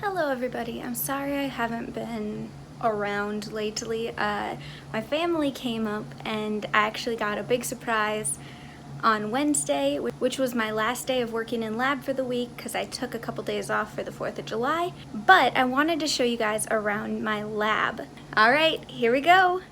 Hello everybody, I'm sorry I haven't been around lately. My family came up and I actually got a big surprise on Wednesday, which was my last day of working in lab for the week because I took a couple days off for the 4th of July. But I wanted to show you guys around my lab. Alright, here we go!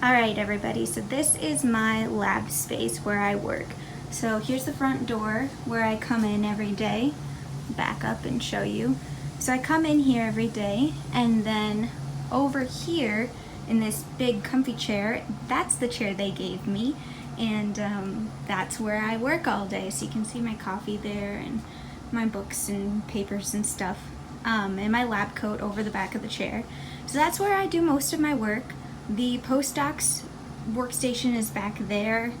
Alright everybody, so this is my lab space where I work. So here's the front door where I come in every day. Back up and show you. So I come in here every day, and then over here in this big comfy chair, that's the chair they gave me, and that's where I work all day. So you can see my coffee there and my books and papers and stuff, and my lab coat over the back of the chair. So that's where I do most of my work. The postdoc's workstation is back there,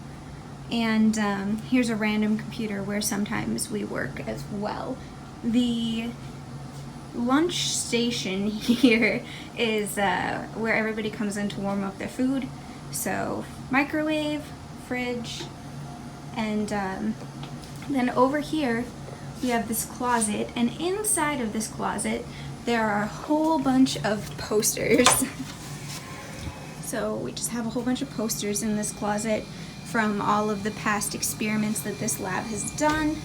and here's a random computer where sometimes we work as well. The lunch station here is where everybody comes in to warm up their food. So microwave, fridge, and then over here we have this closet, and inside of this closet there are a whole bunch of posters. So we just have a whole bunch of posters in this closet from all of the past experiments that this lab has done.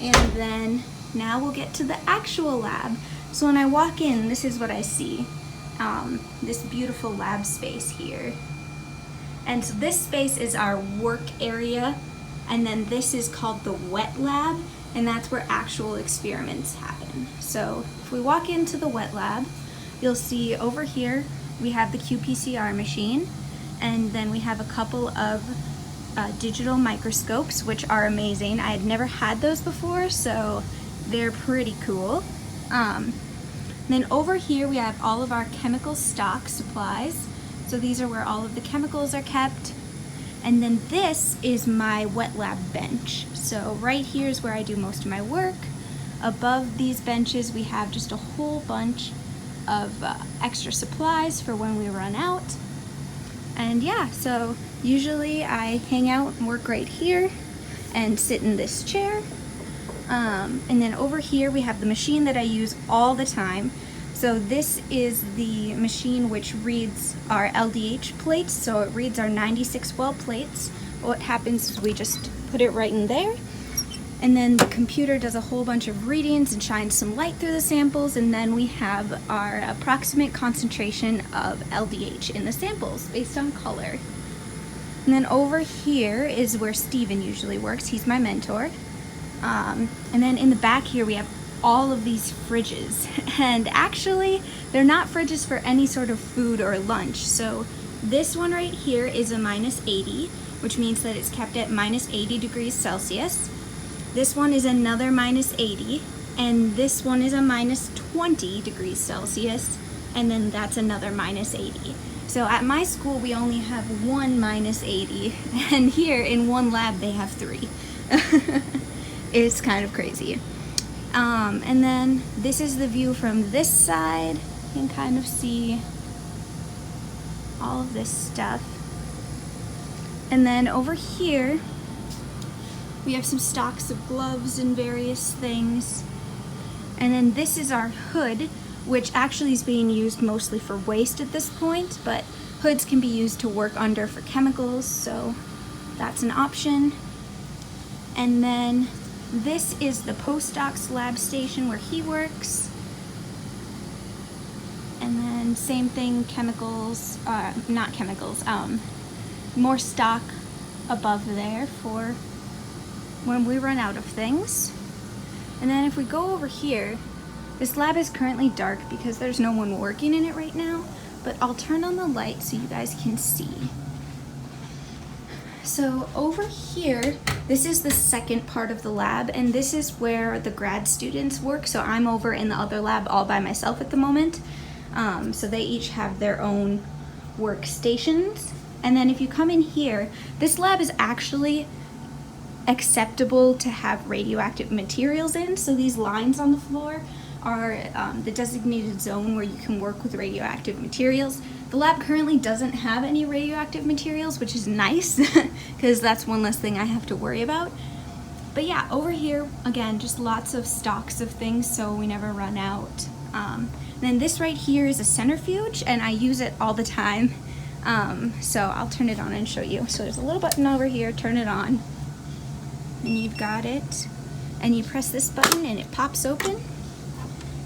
And then now we'll get to the actual lab. So when I walk in, this is what I see. This beautiful lab space here. And so this space is our work area, and then this is called the wet lab, and that's where actual experiments happen. So if we walk into the wet lab, you'll see over here we have the qPCR machine, and then we have a couple of digital microscopes, which are amazing. I had never had those before, so they're pretty cool. Then over here we have all of our chemical stock supplies. So these are where all of the chemicals are kept. And then this is my wet lab bench. So right here is where I do most of my work. Above these benches we have just a whole bunch of extra supplies for when we run out. And yeah, so usually I hang out and work right here and sit in this chair. And then over here we have the machine that I use all the time. So this is the machine which reads our LDH plates, so it reads our 96 well plates. What happens is we just put it right in there, and then the computer does a whole bunch of readings and shines some light through the samples, and then we have our approximate concentration of LDH in the samples based on color. And then over here is where Steven usually works. He's my mentor. And then in the back here we have all of these fridges, and actually they're not fridges for any sort of food or lunch. So this one right here is a -80, which means that it's kept at -80 degrees Celsius. This one is another -80, and this one is a -20 degrees Celsius, and then that's another -80. So at my school we only have one -80, and here in one lab they have 3. It's kind of crazy. And then this is the view from this side. You can kind of see all of this stuff. And then over here we have some stocks of gloves and various things. And then this is our hood, which actually is being used mostly for waste at this point, but hoods can be used to work under for chemicals, so that's an option. And then this is the postdoc's lab station where he works. And then same thing, chemicals, not chemicals, more stock above there for when we run out of things. And then if we go over here, this lab is currently dark because there's no one working in it right now, but I'll turn on the light so you guys can see. So over here, this is the second part of the lab, and this is where the grad students work. So I'm over in the other lab all by myself at the moment. So they each have their own workstations. And then if you come in here, this lab is actually acceptable to have radioactive materials in. So these lines on the floor are the designated zone where you can work with radioactive materials. The lab currently doesn't have any radioactive materials, which is nice because that's one less thing I have to worry about. But yeah, over here, again, just lots of stocks of things so we never run out. Then this right here is a centrifuge and I use it all the time. So I'll turn it on and show you. So there's a little button over here, turn it on. And you've got it. And you press this button and it pops open.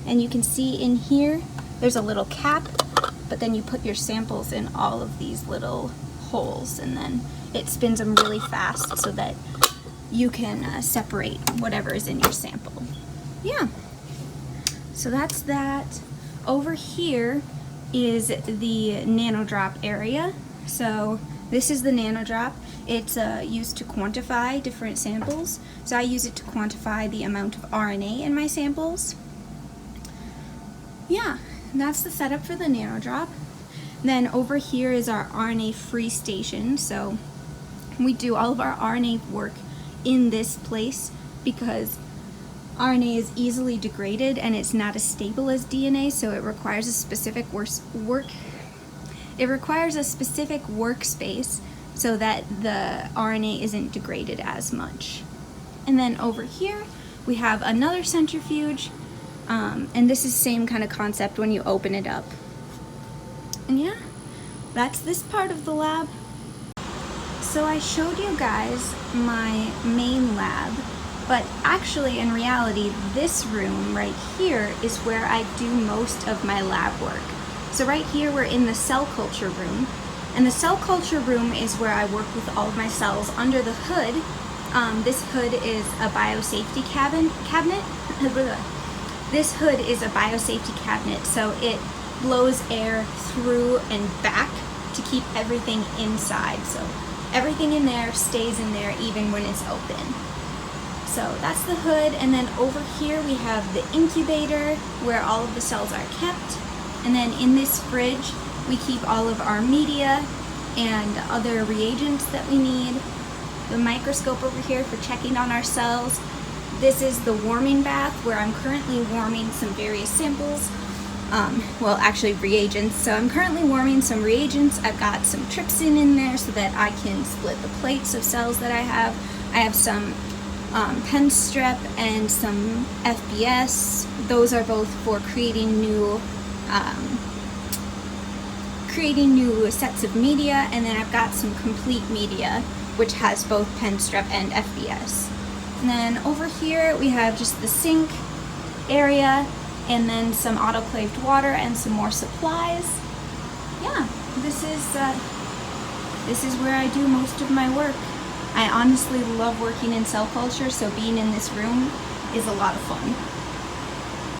And you can see in here, there's a little cap, but then you put your samples in all of these little holes and then it spins them really fast so that you can separate whatever is in your sample. Yeah, so that's that. Over here is the nanodrop area. So this is the nanodrop. It's used to quantify different samples. So I use it to quantify the amount of RNA in my samples. Yeah, that's the setup for the nanodrop. Then over here is our RNA-free station. So we do all of our RNA work in this place because RNA is easily degraded and it's not as stable as DNA, so it requires a specific workspace so that the RNA isn't degraded as much. And then over here we have another centrifuge, and this is the same kind of concept when you open it up. And yeah, that's this part of the lab. So I showed you guys my main lab, but actually in reality, this room right here is where I do most of my lab work. So right here, we're in the cell culture room, and the cell culture room is where I work with all of my cells under the hood. This hood is a biosafety cabinet. This hood is a biosafety cabinet, so it blows air through and back to keep everything inside. So everything in there stays in there even when it's open. So that's the hood, and then over here we have the incubator where all of the cells are kept. And then in this fridge we keep all of our media and other reagents that we need. The microscope over here for checking on our cells. This is the warming bath where I'm currently warming some various samples. Well, actually reagents. So I'm currently warming some reagents. I've got some trypsin in there so that I can split the plates of cells that I have. I have some pen strep and some FBS. Those are both for creating new sets of media. And then I've got some complete media, which has both pen strep and FBS. And then over here we have just the sink area, and then some autoclaved water and some more supplies. Yeah, this is where I do most of my work. I honestly love working in cell culture, so being in this room is a lot of fun.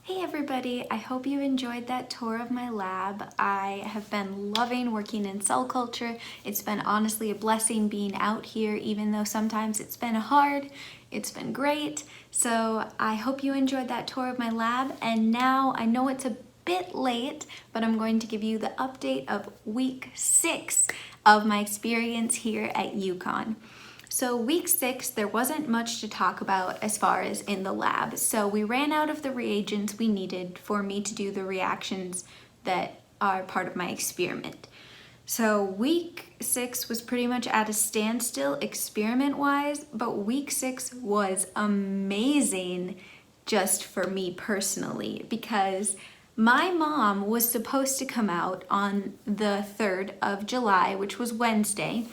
Hey everybody, I hope you enjoyed that tour of my lab. I have been loving working in cell culture. It's been honestly a blessing being out here, even though sometimes it's been hard. It's been great. So I hope you enjoyed that tour of my lab. And now I know it's a bit late, but I'm going to give you the update of week 6 of my experience here at UConn. So week 6, there wasn't much to talk about as far as in the lab. So we ran out of the reagents we needed for me to do the reactions that are part of my experiment. So week 6 was pretty much at a standstill experiment-wise, but week 6 was amazing just for me personally, because my mom was supposed to come out on the 3rd of July, which was Wednesday,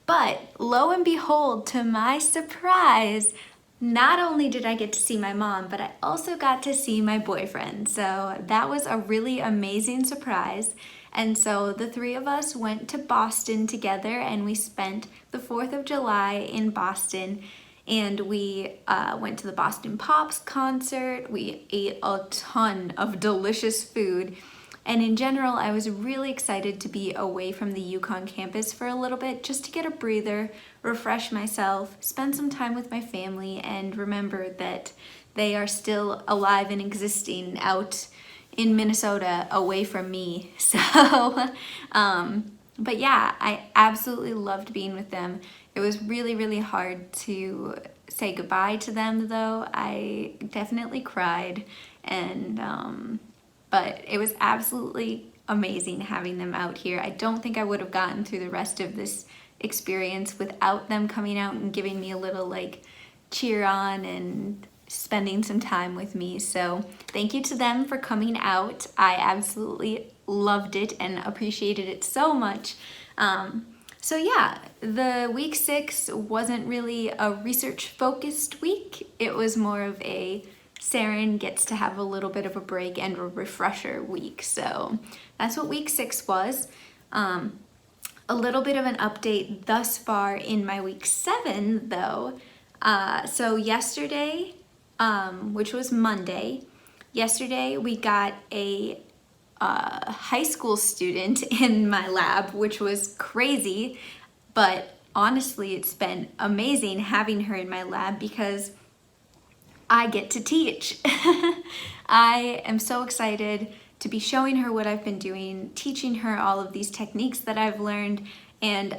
but lo and behold, to my surprise, not only did I get to see my mom, but I also got to see my boyfriend. So that was a really amazing surprise. And so the 3 of us went to Boston together, and we spent the 4th of July in Boston, and we went to the Boston Pops concert. We ate a ton of delicious food. And in general, I was really excited to be away from the UConn campus for a little bit, just to get a breather, refresh myself, spend some time with my family, and remember that they are still alive and existing out, in Minnesota away from me. So, but yeah, I absolutely loved being with them. It was really, really hard to say goodbye to them though. I definitely cried, and but it was absolutely amazing having them out here. I don't think I would have gotten through the rest of this experience without them coming out and giving me a little like cheer on and spending some time with me. So thank you to them for coming out. I absolutely loved it and appreciated it so much. So yeah, the week 6 wasn't really a research focused week. It was more of a Saren gets to have a little bit of a break and a refresher week. So that's what week 6 was. A little bit of an update thus far in my week 7 though. So yesterday, which was Monday, yesterday we got a high school student in my lab, which was crazy, but honestly it's been amazing having her in my lab because I get to teach. I am so excited to be showing her what I've been doing, teaching her all of these techniques that I've learned, and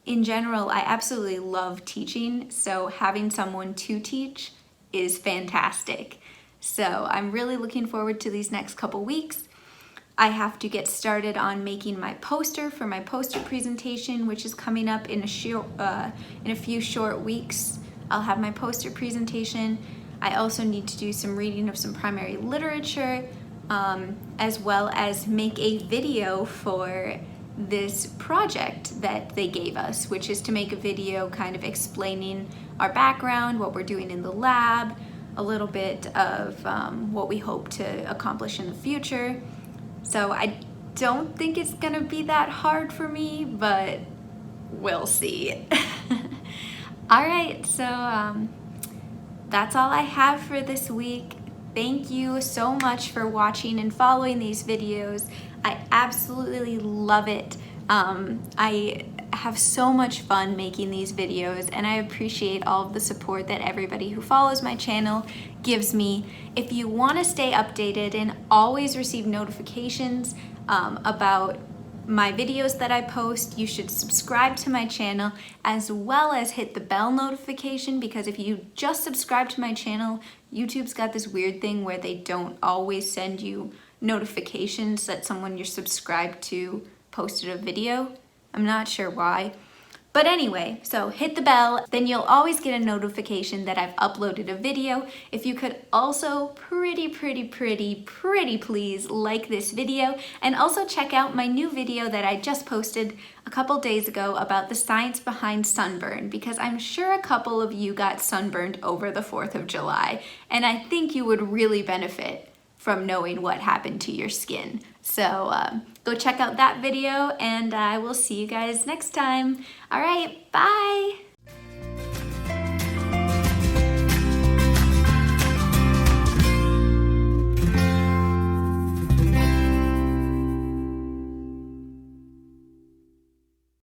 in general, I absolutely love teaching, so having someone to teach is fantastic. So I'm really looking forward to these next couple weeks. I have to get started on making my poster for my poster presentation, which is coming up in a few short weeks. I'll have my poster presentation. I also need to do some reading of some primary literature, as well as make a video for this project that they gave us, which is to make a video kind of explaining our background, what we're doing in the lab, a little bit of what we hope to accomplish in the future. So I don't think it's gonna be that hard for me, but we'll see. All right, so that's all I have for this week. Thank you so much for watching and following these videos. I absolutely love it. I have so much fun making these videos, and I appreciate all of the support that everybody who follows my channel gives me. If you want to stay updated and always receive notifications about my videos that I post, you should subscribe to my channel as well as hit the bell notification, because if you just subscribe to my channel, YouTube's got this weird thing where they don't always send you notifications that someone you're subscribed to posted a video. I'm not sure why. But anyway, so hit the bell, then you'll always get a notification that I've uploaded a video. If you could also pretty please like this video, and also check out my new video that I just posted a couple days ago about the science behind sunburn, because I'm sure a couple of you got sunburned over the 4th of July, and I think you would really benefit from knowing what happened to your skin. So go check out that video, and I will see you guys next time. All right, bye.